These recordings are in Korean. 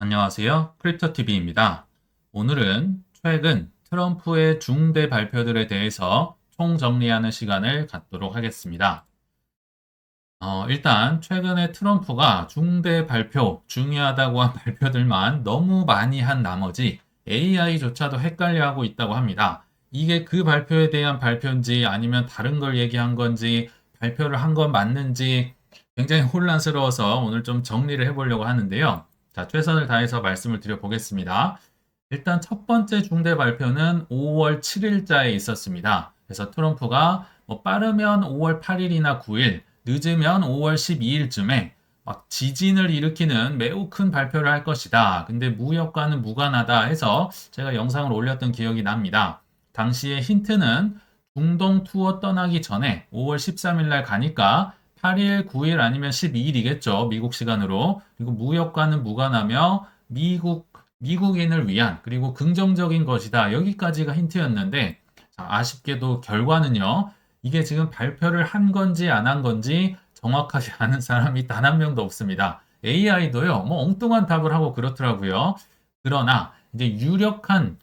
안녕하세요. 크립토TV입니다. 오늘은 최근 트럼프의 중대 발표들에 대해서 총정리하는 시간을 갖도록 하겠습니다. 일단 최근에 트럼프가 중대 발표, 중요하다고 한 발표들만 너무 많이 한 나머지 AI조차도 헷갈려하고 있다고 합니다. 이게 그 발표에 대한 발표인지 아니면 다른 걸 얘기한 건지 발표를 한 건 맞는지 굉장히 혼란스러워서 오늘 좀 정리를 해보려고 하는데요. 자, 최선을 다해서 말씀을 드려보겠습니다. 일단 첫 번째 중대 발표는 5월 7일자에 있었습니다. 그래서 트럼프가 뭐 빠르면 5월 8일이나 9일, 늦으면 5월 12일쯤에 막 지진을 일으키는 매우 큰 발표를 할 것이다. 근데 무역과는 무관하다 해서 제가 영상을 올렸던 기억이 납니다. 당시에 힌트는 중동 투어 떠나기 전에 5월 13일 날 가니까 8일, 9일 아니면 12일이겠죠. 미국 시간으로. 그리고 무역과는 무관하며 미국인을 위한 그리고 긍정적인 것이다. 여기까지가 힌트였는데 자, 아쉽게도 결과는요. 이게 지금 발표를 한 건지 안 한 건지 정확하게 아는 사람이 단 한 명도 없습니다. AI도요. 뭐 엉뚱한 답을 하고 그렇더라고요. 그러나 이제 유력한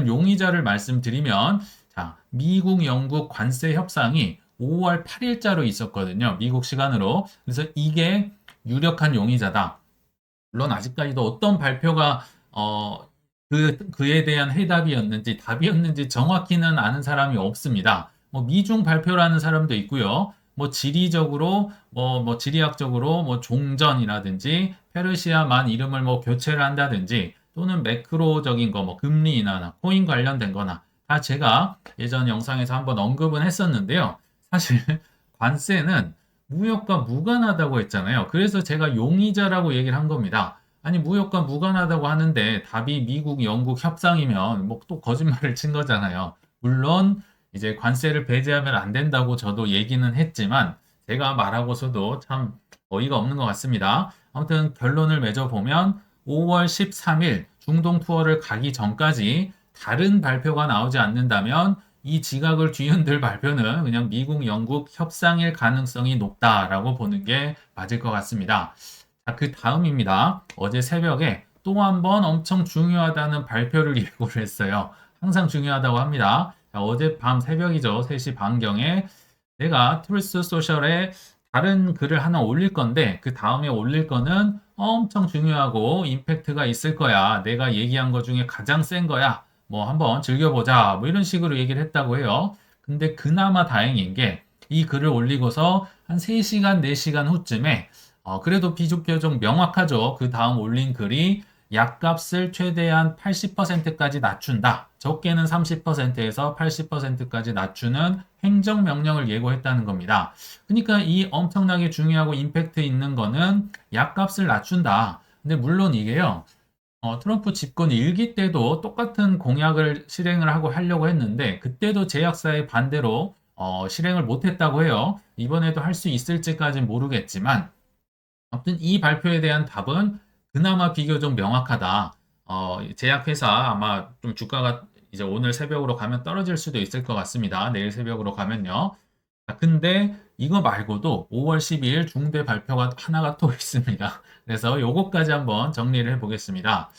용의자를 말씀드리면 자, 미국 영국 관세 협상이 5월 8일자로 있었거든요. 미국 시간으로. 그래서 이게 유력한 용의자다. 물론 아직까지도 어떤 발표가 그에 대한 해답이었는지 답이었는지 정확히는 아는 사람이 없습니다. 뭐 미중 발표라는 사람도 있고요. 뭐 지리적으로 뭐 지리학적으로 뭐 종전이라든지 페르시아만 이름을 뭐 교체를 한다든지 또는 매크로적인 거 뭐 금리 인하나 코인 관련된 거나 다 제가 예전 영상에서 한번 언급은 했었는데요. 사실 관세는 무역과 무관하다고 했잖아요. 그래서 제가 용의자라고 얘기를 한 겁니다. 아니, 무역과 무관하다고 하는데 답이 미국, 영국 협상이면 뭐 또 거짓말을 친 거잖아요. 물론 이제 관세를 배제하면 안 된다고 저도 얘기는 했지만 제가 말하고서도 참 어이가 없는 것 같습니다. 아무튼 결론을 맺어보면 5월 13일 중동 투어를 가기 전까지 다른 발표가 나오지 않는다면 이 지각을 뒤흔들 발표는 그냥 미국, 영국 협상일 가능성이 높다라고 보는 게 맞을 것 같습니다. 자, 그 다음입니다. 어제 새벽에 또 한 번 엄청 중요하다는 발표를 예고를 했어요. 항상 중요하다고 합니다. 자, 어젯밤 새벽이죠. 3시 반경에 내가 트루스 소셜에 다른 글을 하나 올릴 건데 그 다음에 올릴 거는 엄청 중요하고 임팩트가 있을 거야. 내가 얘기한 것 중에 가장 센 거야. 뭐 한번 즐겨보자. 뭐 이런 식으로 얘기를 했다고 해요. 근데 그나마 다행인 게 이 글을 올리고서 한 3시간, 4시간 후쯤에 그래도 비교적 명확하죠. 그 다음 올린 글이 약값을 최대한 80%까지 낮춘다. 적게는 30%에서 80%까지 낮추는 행정명령을 예고했다는 겁니다. 그러니까 이 엄청나게 중요하고 임팩트 있는 거는 약값을 낮춘다. 근데 물론 이게요. 트럼프 집권 일기 때도 똑같은 공약을 실행을 하고 하려고 했는데 그때도 제약사의 반대로 실행을 못했다고 해요. 이번에도 할 수 있을지까지는 모르겠지만 아무튼 이 발표에 대한 답은 그나마 비교적 명확하다. 제약회사 아마 좀 주가가 이제 오늘 새벽으로 가면 떨어질 수도 있을 것 같습니다. 내일 새벽으로 가면요. 자, 근데 이거 말고도 5월 12일 중대 발표가 하나가 또 있습니다. 그래서 요거까지 한번 정리를 해보겠습니다.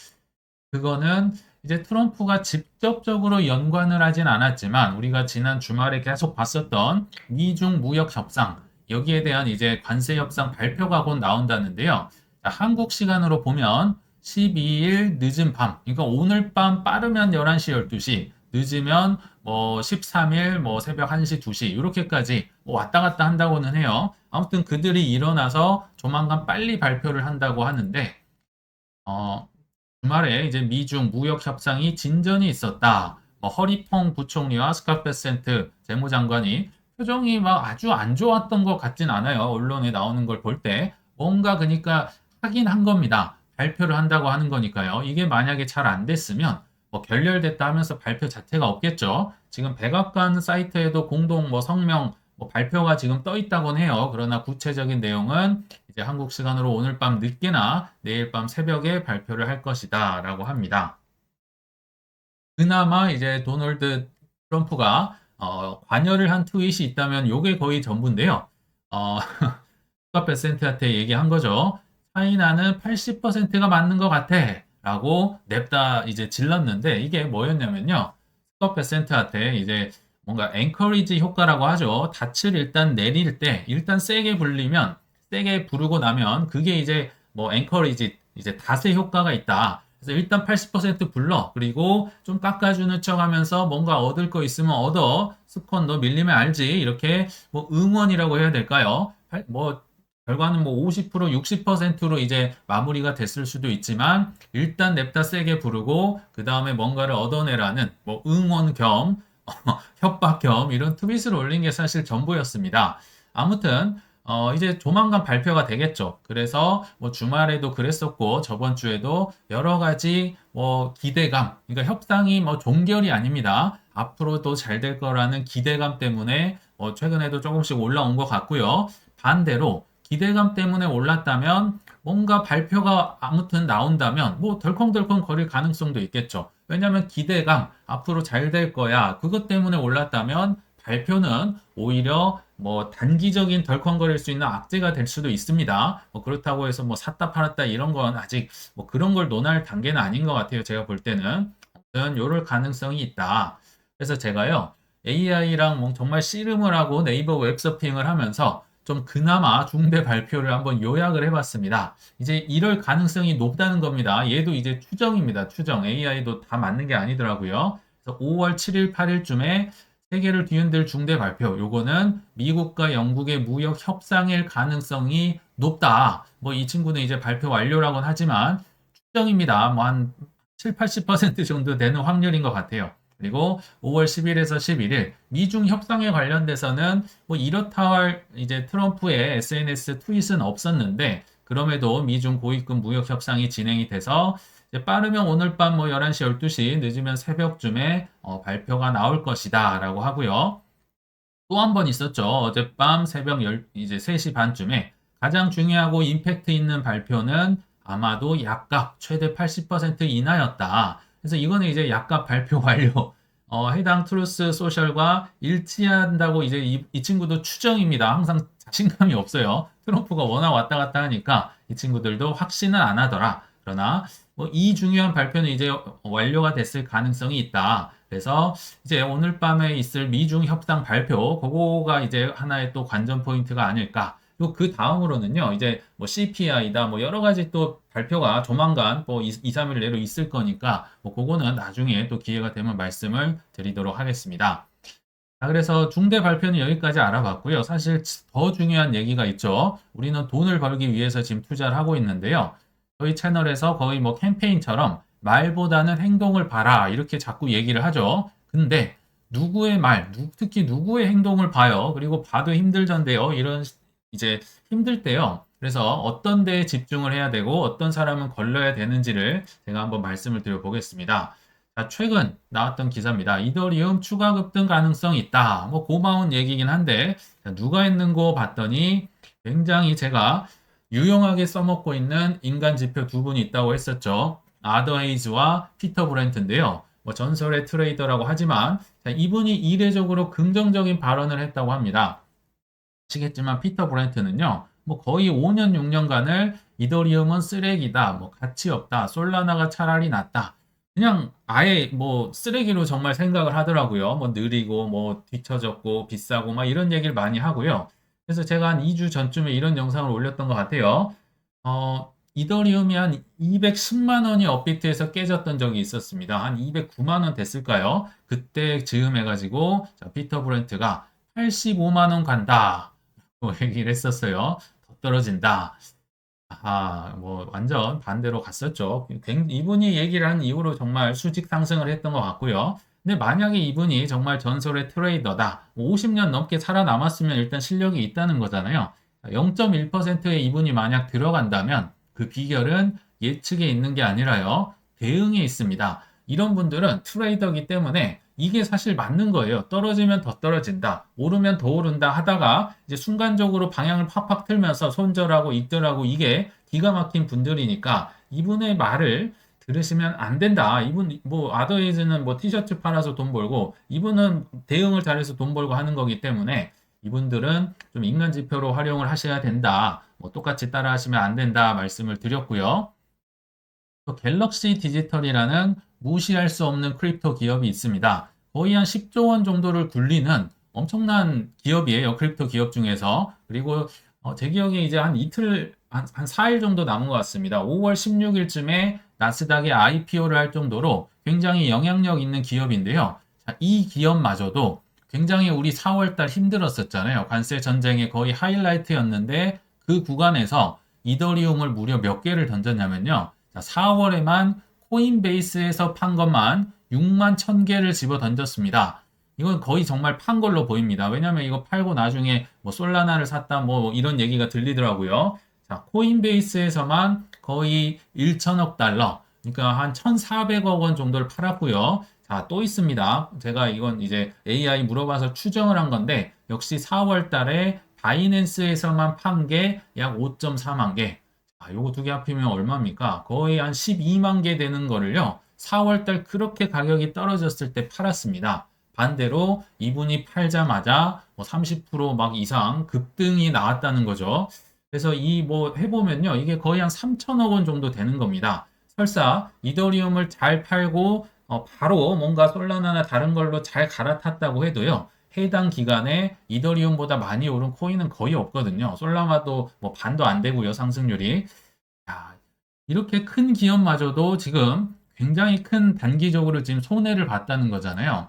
그거는 이제 트럼프가 직접적으로 연관을 하진 않았지만 우리가 지난 주말에 계속 봤었던 미중 무역 협상 여기에 대한 이제 관세 협상 발표가 곧 나온다는데요. 자, 한국 시간으로 보면 12일 늦은 밤, 그러니까 오늘 밤 빠르면 11시, 12시, 늦으면 뭐 13일 뭐 새벽 1시, 2시 이렇게까지 뭐 왔다 갔다 한다고는 해요. 아무튼 그들이 일어나서 조만간 빨리 발표를 한다고 하는데 어, 주말에 이제 미중 무역 협상이 진전이 있었다. 뭐 허리펑 부총리와 스캇 베센트 재무장관이 표정이 막 아주 안 좋았던 것 같진 않아요. 언론에 나오는 걸 볼 때. 뭔가 그러니까 하긴 한 겁니다. 발표를 한다고 하는 거니까요. 이게 만약에 잘 안 됐으면 뭐 결렬됐다 하면서 발표 자체가 없겠죠. 지금 백악관 사이트에도 공동 뭐 성명 뭐 발표가 지금 떠 있다곤 해요. 그러나 구체적인 내용은 이제 한국 시간으로 오늘 밤 늦게나 내일 밤 새벽에 발표를 할 것이다라고 합니다. 그나마 이제 도널드 트럼프가 관여를 한 트윗이 있다면 요게 거의 전부인데요. 스캇 베센트한테 얘기한 거죠. 차이나는 80%가 맞는 것 같아. 라고 냅다 이제 질렀는데 이게 뭐였냐면요. 스콧 베센트한테 이제 뭔가 앵커리지 효과라고 하죠. 닻을 일단 내릴 때 일단 세게 불리면 세게 부르고 나면 그게 이제 뭐 앵커리지 이제 닷의 효과가 있다. 그래서 일단 80% 불러. 그리고 좀 깎아주는 척 하면서 뭔가 얻을 거 있으면 얻어. 스콘 너 밀리면 알지. 이렇게 뭐 응원이라고 해야 될까요? 뭐 결과는 뭐 50%, 60%로 이제 마무리가 됐을 수도 있지만 일단 냅다 세게 부르고 그 다음에 뭔가를 얻어내라는 뭐 응원 겸 협박 겸 이런 트윗을 올린 게 사실 전부였습니다. 아무튼 이제 조만간 발표가 되겠죠. 그래서 뭐 주말에도 그랬었고 저번 주에도 여러 가지 뭐 기대감, 그러니까 협상이 뭐 종결이 아닙니다. 앞으로도 잘 될 거라는 기대감 때문에 최근에도 조금씩 올라온 것 같고요. 반대로 기대감 때문에 올랐다면 뭔가 발표가 아무튼 나온다면 뭐 덜컹덜컹 거릴 가능성도 있겠죠. 왜냐하면 기대감, 앞으로 잘 될 거야. 그것 때문에 올랐다면 발표는 오히려 뭐 단기적인 덜컹거릴 수 있는 악재가 될 수도 있습니다. 뭐 그렇다고 해서 뭐 샀다 팔았다 이런 건 아직 뭐 그런 걸 논할 단계는 아닌 것 같아요. 제가 볼 때는. 아무튼 요럴 가능성이 있다. 그래서 제가요, AI랑 뭐 정말 씨름을 하고 네이버 웹서핑을 하면서 좀 그나마 중대 발표를 한번 요약을 해봤습니다. 이제 이럴 가능성이 높다는 겁니다. 얘도 이제 추정입니다. 추정. AI도 다 맞는 게 아니더라고요. 그래서 5월 7일, 8일쯤에 세계를 뒤흔들 중대 발표. 요거는 미국과 영국의 무역 협상일 가능성이 높다. 뭐 이 친구는 이제 발표 완료라고는 하지만 추정입니다. 뭐 한 7, 80% 정도 되는 확률인 것 같아요. 그리고 5월 10일에서 11일 미중 협상에 관련돼서는 뭐 이렇다 할 이제 트럼프의 SNS 트윗은 없었는데 그럼에도 미중 고위급 무역 협상이 진행이 돼서 이제 빠르면 오늘 밤 뭐 11시, 12시 늦으면 새벽쯤에 발표가 나올 것이다라고 하고요. 또 한 번 있었죠. 어젯밤 새벽 이제 3시 반쯤에 가장 중요하고 임팩트 있는 발표는 아마도 약값 최대 80% 인하였다. 그래서 이거는 이제 약값 발표 완료. 해당 트루스 소셜과 일치한다고 이제 이 친구도 추정입니다. 항상 자신감이 없어요. 트럼프가 워낙 왔다 갔다 하니까 이 친구들도 확신은 안 하더라. 그러나 뭐 이 중요한 발표는 이제 완료가 됐을 가능성이 있다. 그래서 이제 오늘 밤에 있을 미중 협상 발표, 그거가 이제 하나의 또 관전 포인트가 아닐까. 그리고 그 다음으로는요, 이제 뭐 CPI다, 뭐 여러 가지 또 발표가 조만간 뭐 2, 3일 내로 있을 거니까, 뭐 그거는 나중에 또 기회가 되면 말씀을 드리도록 하겠습니다. 자, 그래서 중대 발표는 여기까지 알아봤고요. 사실 더 중요한 얘기가 있죠. 우리는 돈을 벌기 위해서 지금 투자를 하고 있는데요. 저희 채널에서 거의 뭐 캠페인처럼 말보다는 행동을 봐라 이렇게 자꾸 얘기를 하죠. 근데 누구의 말, 특히 누구의 행동을 봐요. 그리고 봐도 힘들던데요. 이런 이제 힘들 때요. 그래서 어떤 데에 집중을 해야 되고 어떤 사람은 걸러야 되는지를 제가 한번 말씀을 드려보겠습니다. 자, 최근 나왔던 기사입니다. 이더리움 추가 급등 가능성이 있다. 뭐 고마운 얘기긴 한데 자, 누가 했는 거 봤더니 굉장히 제가 유용하게 써먹고 있는 인간 지표 두 분이 있다고 했었죠. 아더 헤이즈와 피터 브렌트인데요. 뭐 전설의 트레이더라고 하지만 자, 이분이 이례적으로 긍정적인 발언을 했다고 합니다. 아시겠지만 피터 브렌트는요. 뭐 거의 5년, 6년간을 이더리움은 쓰레기다. 뭐 가치 없다. 솔라나가 차라리 낫다. 그냥 아예 뭐 쓰레기로 정말 생각을 하더라고요. 뭐 느리고 뭐 뒤처졌고 비싸고 막 이런 얘기를 많이 하고요. 그래서 제가 한 2주 전쯤에 이런 영상을 올렸던 것 같아요. 이더리움이 한 210만 원이 업비트에서 깨졌던 적이 있었습니다. 한 209만 원 됐을까요? 그때 즈음해가지고 피터 브렌트가 85만 원 간다. 뭐 얘기를 했었어요. 더 떨어진다. 뭐 완전 반대로 갔었죠. 이분이 얘기를 한 이후로 정말 수직 상승을 했던 것 같고요. 근데 만약에 이분이 정말 전설의 트레이더다. 50년 넘게 살아남았으면 일단 실력이 있다는 거잖아요. 0.1%의 이분이 만약 들어간다면 그 비결은 예측에 있는 게 아니라요. 대응에 있습니다. 이런 분들은 트레이더기 때문에 이게 사실 맞는 거예요. 떨어지면 더 떨어진다. 오르면 더 오른다 하다가 이제 순간적으로 방향을 팍팍 틀면서 손절하고 익절하고 이게 기가 막힌 분들이니까 이분의 말을 들으시면 안 된다. 이분 뭐 아더에이즈는 뭐 티셔츠 팔아서 돈 벌고 이분은 대응을 잘해서 돈 벌고 하는 거기 때문에 이분들은 좀 인간 지표로 활용을 하셔야 된다. 뭐 똑같이 따라 하시면 안 된다 말씀을 드렸고요. 또 갤럭시 디지털이라는 무시할 수 없는 크립토 기업이 있습니다. 거의 한 10조 원 정도를 굴리는 엄청난 기업이에요. 크립토 기업 중에서. 그리고 제 기억에 이제 한 이틀, 한 4일 정도 남은 것 같습니다. 5월 16일쯤에 나스닥에 IPO를 할 정도로 굉장히 영향력 있는 기업인데요. 자, 이 기업마저도 굉장히 우리 4월 달 힘들었었잖아요. 관세 전쟁의 거의 하이라이트였는데 그 구간에서 이더리움을 무려 몇 개를 던졌냐면요. 자, 4월에만 코인베이스에서 판 것만 6만 1000개를 집어 던졌습니다. 이건 거의 정말 판 걸로 보입니다. 왜냐면 이거 팔고 나중에 뭐 솔라나를 샀다 뭐 이런 얘기가 들리더라고요. 자, 코인베이스에서만 거의 1천억 달러, 그러니까 한 1,400억 원 정도를 팔았고요. 자, 또 있습니다. 제가 이건 이제 AI 물어봐서 추정을 한 건데 역시 4월 달에 바이낸스에서만 판 게 약 5.4만 개. 요거 두 개 합치면 얼마입니까? 거의 한 12만 개 되는 거를요. 4월 달 그렇게 가격이 떨어졌을 때 팔았습니다. 반대로 이분이 팔자마자 뭐 30%막 이상 급등이 나왔다는 거죠. 그래서 이 뭐 해보면요. 이게 거의 한 3천억 원 정도 되는 겁니다. 설사 이더리움을 잘 팔고 바로 뭔가 솔라나나 다른 걸로 잘 갈아탔다고 해도요. 해당 기간에 이더리움보다 많이 오른 코인은 거의 없거든요. 솔라나도 뭐 반도 안 되고요. 상승률이. 야, 이렇게 큰 기업마저도 지금 굉장히 큰 단기적으로 지금 손해를 봤다는 거잖아요.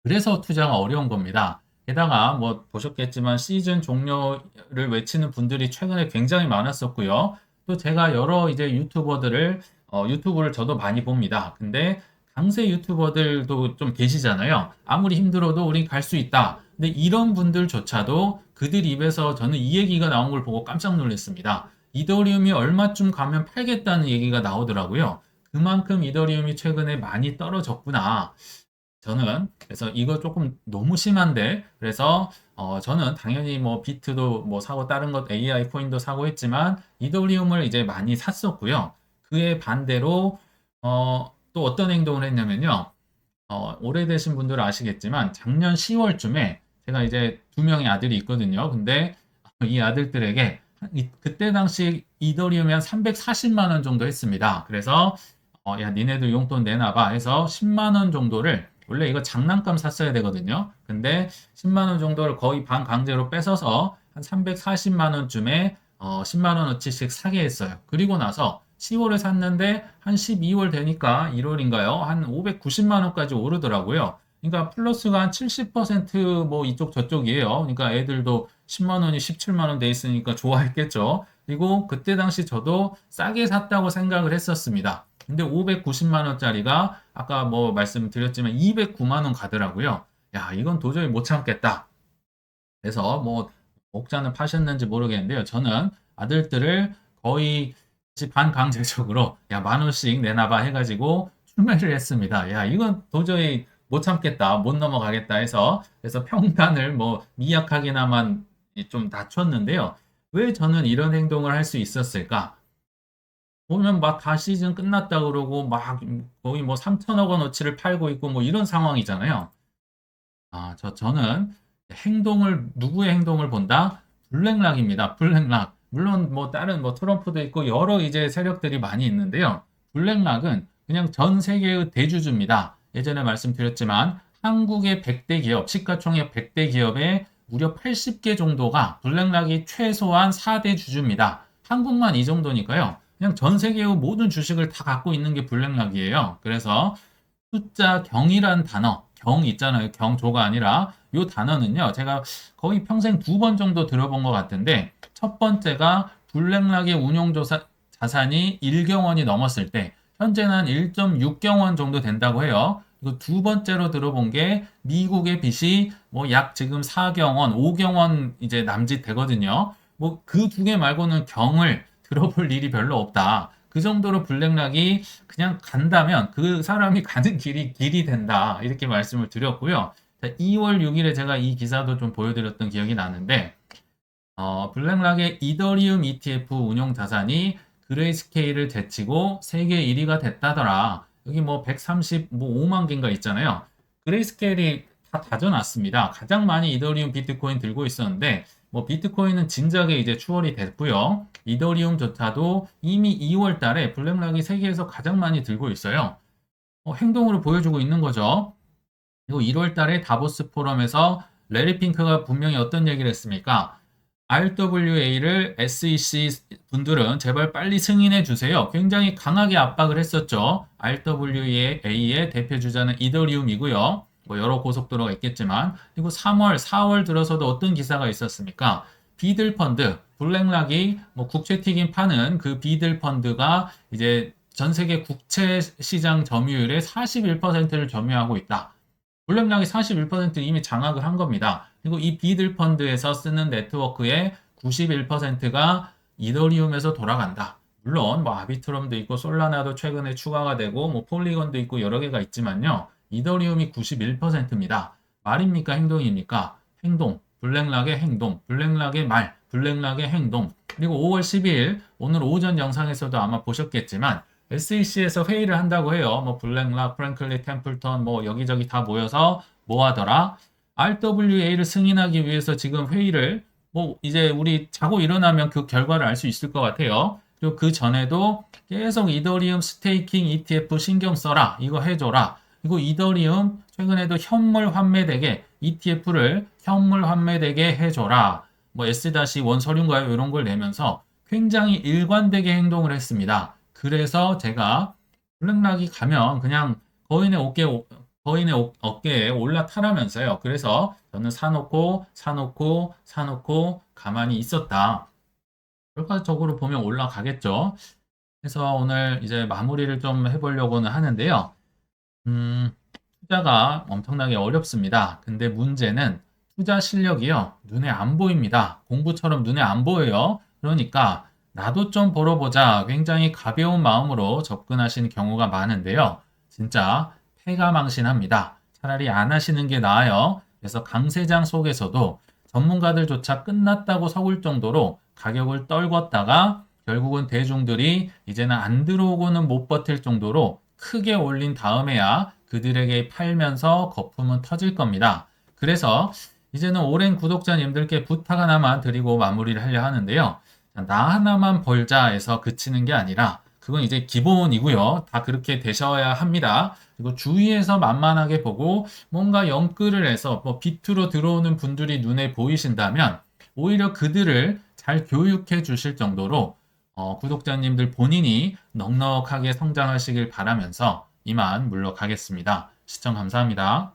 그래서 투자가 어려운 겁니다. 게다가 뭐 보셨겠지만 시즌 종료를 외치는 분들이 최근에 굉장히 많았었고요. 또 제가 여러 이제 유튜버들을 유튜브를 저도 많이 봅니다. 근데 강세 유튜버들도 좀 계시잖아요. 아무리 힘들어도 우린 갈 수 있다. 근데 이런 분들조차도 그들 입에서 저는 이 얘기가 나온 걸 보고 깜짝 놀랐습니다. 이더리움이 얼마쯤 가면 팔겠다는 얘기가 나오더라고요. 그만큼 이더리움이 최근에 많이 떨어졌구나. 저는 그래서 이거 조금 너무 심한데 그래서 저는 당연히 뭐 비트도 뭐 사고 다른 것 AI 코인도 사고 했지만 이더리움을 이제 많이 샀었고요. 그에 반대로 또 어떤 행동을 했냐면요. 오래되신 분들은 아시겠지만 작년 10월쯤에 제가 이제 두 명의 아들이 있거든요. 근데 이 아들들에게 그때 당시 이더리움이 한 340만 원 정도 했습니다. 그래서 야 니네들 용돈 내놔봐 해서 10만 원 정도를 원래 이거 장난감 샀어야 되거든요. 근데 10만 원 정도를 거의 반 강제로 뺏어서 한 340만 원쯤에 10만 원어치씩 사게 했어요. 그리고 나서 10월에 샀는데 한 12월 되니까 1월인가요? 한 590만 원까지 오르더라고요. 그러니까 플러스가 한 70%뭐 이쪽 저쪽이에요. 그러니까 애들도 10만 원이 17만 원 돼 있으니까 좋아했겠죠. 그리고 그때 당시 저도 싸게 샀다고 생각을 했었습니다. 근데 590만 원짜리가 아까 뭐 말씀드렸지만 209만 원 가더라고요. 야, 이건 도저히 못 참겠다. 그래서 뭐 목자는 파셨는지 모르겠는데요. 저는 아들들을 거의 반강제적으로 야, 만 원씩 내놔봐 해가지고 출매를 했습니다. 야, 이건 도저히 못 참겠다. 못 넘어가겠다 해서 그래서 평단을 뭐 미약하게나만 좀 낮췄는데요. 왜 저는 이런 행동을 할 수 있었을까? 보면 막 다 시즌 끝났다 그러고 막 거의 뭐 3천억 원어치를 팔고 있고 뭐 이런 상황이잖아요. 저는 누구의 행동을 본다? 블랙락입니다. 블랙락. 물론 뭐 다른 뭐 트럼프도 있고 여러 이제 세력들이 많이 있는데요. 블랙락은 그냥 전 세계의 대주주입니다. 예전에 말씀드렸지만 한국의 100대 기업, 시가총액 100대 기업의 무려 80개 정도가 블랙락이 최소한 4대 주주입니다. 한국만 이 정도니까요. 그냥 전 세계의 모든 주식을 다 갖고 있는 게 블랙락이에요. 그래서 숫자 경이란 단어, 경 있잖아요. 경조가 아니라 이 단어는요. 제가 거의 평생 2번 정도 들어본 것 같은데 첫 번째가 블랙락의 자산이 1경원이 넘었을 때 현재는 한 1.6경원 정도 된다고 해요. 그리고 두 번째로 들어본 게 미국의 빚이 뭐 약 지금 4경원, 5경원 이제 남짓 되거든요. 뭐 그 두 개 말고는 경을 들어볼 일이 별로 없다. 그 정도로 블랙락이 그냥 간다면 그 사람이 가는 길이 된다. 이렇게 말씀을 드렸고요. 2월 6일에 제가 이 기사도 좀 보여드렸던 기억이 나는데, 블랙락의 이더리움 ETF 운용 자산이 그레이스케일을 제치고 세계 1위가 됐다더라. 여기 뭐 135만 개인가 있잖아요. 그레이스케일이 다 다져놨습니다. 가장 많이 이더리움, 비트코인 들고 있었는데 뭐 비트코인은 진작에 이제 추월이 됐고요. 이더리움조차도 이미 2월 달에 블랙락이 세계에서 가장 많이 들고 있어요. 행동으로 보여주고 있는 거죠. 그리고 1월 달에 다보스 포럼에서 레리 핑크가 분명히 어떤 얘기를 했습니까? RWA를 SEC 분들은 제발 빨리 승인해 주세요. 굉장히 강하게 압박을 했었죠. RWA의 대표 주자는 이더리움이고요. 뭐 여러 고속도로가 있겠지만, 그리고 3월, 4월 들어서도 어떤 기사가 있었습니까? 비들 펀드, 블랙락이 뭐 국채 튀김 파는 그 비들 펀드가 이제 전 세계 국채 시장 점유율의 41%를 점유하고 있다. 블랙락이 41% 이미 장악을 한 겁니다. 그리고 이 비들 펀드에서 쓰는 네트워크의 91%가 이더리움에서 돌아간다. 물론 뭐 아비트럼도 있고 솔라나도 최근에 추가가 되고 뭐 폴리건도 있고 여러 개가 있지만요. 이더리움이 91%입니다. 말입니까? 행동입니까? 행동. 블랙락의 행동. 블랙락의 말. 블랙락의 행동. 그리고 5월 12일 오늘 오전 영상에서도 아마 보셨겠지만 SEC에서 회의를 한다고 해요. 뭐 블랙락, 프랭클리 템플턴 뭐 여기저기 다 모여서 뭐 하더라? RWA를 승인하기 위해서 지금 회의를 뭐 이제 우리 자고 일어나면 그 결과를 알 수 있을 것 같아요. 그리고 그 전에도 계속 이더리움 스테이킹 ETF 신경 써라. 이거 해줘라. 그리고 이더리움 최근에도 현물 환매되게 ETF를 현물 환매되게 해줘라. 뭐 S-1 서류인가요? 이런 걸 내면서 굉장히 일관되게 행동을 했습니다. 그래서 제가 블랙락이 가면 그냥 거인의 어깨에 올라타라면서요. 그래서 저는 사놓고 가만히 있었다. 결과적으로 보면 올라가겠죠. 그래서 오늘 이제 마무리를 좀 해보려고는 하는데요. 투자가 엄청나게 어렵습니다. 근데 문제는 투자 실력이요. 눈에 안 보입니다. 공부처럼 눈에 안 보여요. 그러니까 나도 좀 벌어보자. 굉장히 가벼운 마음으로 접근하시는 경우가 많은데요. 진짜 패가망신합니다. 차라리 안 하시는 게 나아요. 그래서 강세장 속에서도 전문가들조차 끝났다고 서울 정도로 가격을 떨궜다가 결국은 대중들이 이제는 안 들어오고는 못 버틸 정도로 크게 올린 다음에야 그들에게 팔면서 거품은 터질 겁니다. 그래서 이제는 오랜 구독자님들께 부탁 하나만 드리고 마무리를 하려 하는데요. 나 하나만 벌자에서 그치는 게 아니라 그건 이제 기본이고요. 다 그렇게 되셔야 합니다. 그리고 주위에서 만만하게 보고 뭔가 영끌을 해서 뭐 비트로 들어오는 분들이 눈에 보이신다면 오히려 그들을 잘 교육해 주실 정도로 구독자님들 본인이 넉넉하게 성장하시길 바라면서 이만 물러가겠습니다. 시청 감사합니다.